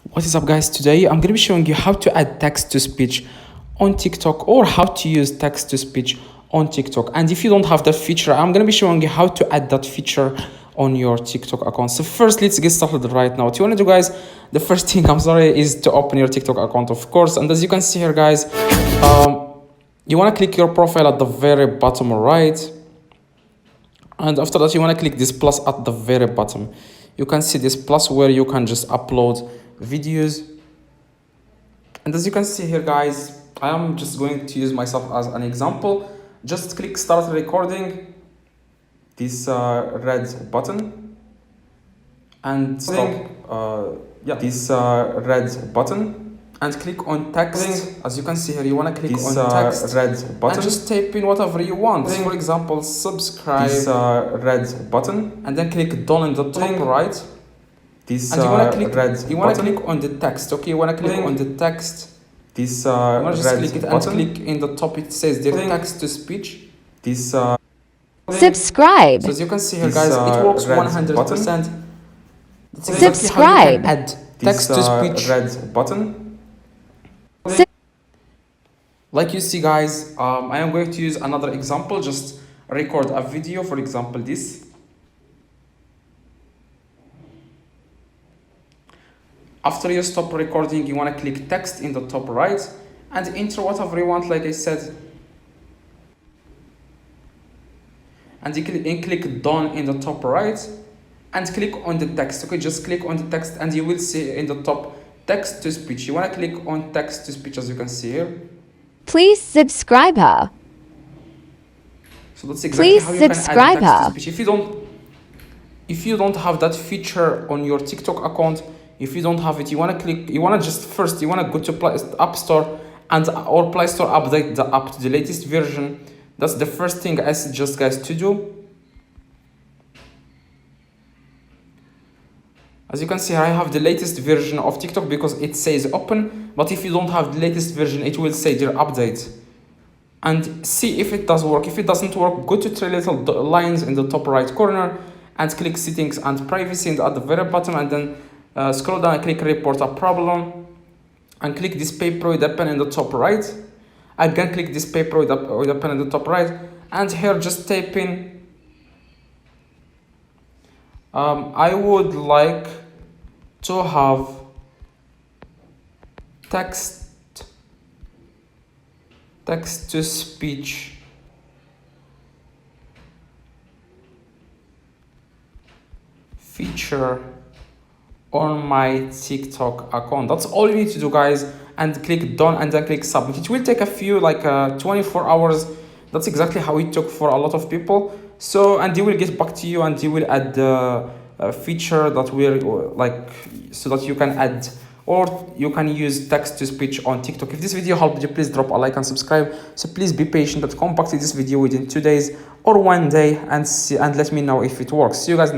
What is up, guys? Today I'm gonna be showing you how to add text to speech on TikTok, or how to use text to speech on TikTok. And if you don't have that feature, I'm gonna be showing you how to add that feature on your TikTok account. So first, let's get started right now. What you wanna do, guys, the first thing, is to open your TikTok account, of course. And as you can see here, guys, you wanna click your profile at the very bottom right. And after that, you wanna click this plus at the very bottom. You can see this plus where you can just upload videos. And as you can see here, guys, I am just going to use myself as an example. Just click start recording, this red button, and stop this red button, and click on text. As you can see here, you want to click this on text red button and just type in whatever you want. For example, subscribe, this red button, and then click done in the top right. This and you want to click red. You want to click on the text. Okay, you want to click on the text. This you want to just click it and click in the top. It says the text to speech. This subscribe. So as you can see here, guys, it works 100%. Subscribe. Add text to speech red button. Like you see, guys, I am going to use another example. Just record a video, for example, this. After you stop recording, you want to click text in the top right and enter whatever you want, like I said. And you click done in the top right and click on the text. Okay, just click on the text and you will see in the top text to speech. You want to click on text to speech, as you can see here. Please subscribe her. So that's exactly how you can add text to speech. If you don't have that feature on your TikTok account, if you don't have it, you want to go to App Store or Play Store, update the app to the latest version. That's the first thing I suggest, guys, to do. As you can see here, I have the latest version of TikTok because it says open, but if you don't have the latest version, it will say their update. And see if it does work. If it doesn't work, go to three little lines in the top right corner and click settings and privacy at the very bottom, and then scroll down and click report a problem, and click this paper with the pen in the top right. Again, click this paper with the pen in the top right, and here just type in I would like to have text to speech feature on my TikTok account. That's all you need to do, guys, and click done and then click submit. It will take a few 24 hours. That's exactly how it took for a lot of people. So, and they will get back to you and they will add the feature that will so that you can add or you can use text to speech on TikTok. If this video helped you, please drop a like and subscribe. So please be patient, but come back to this video within 2 days or 1 day and let me know if it works. See you guys.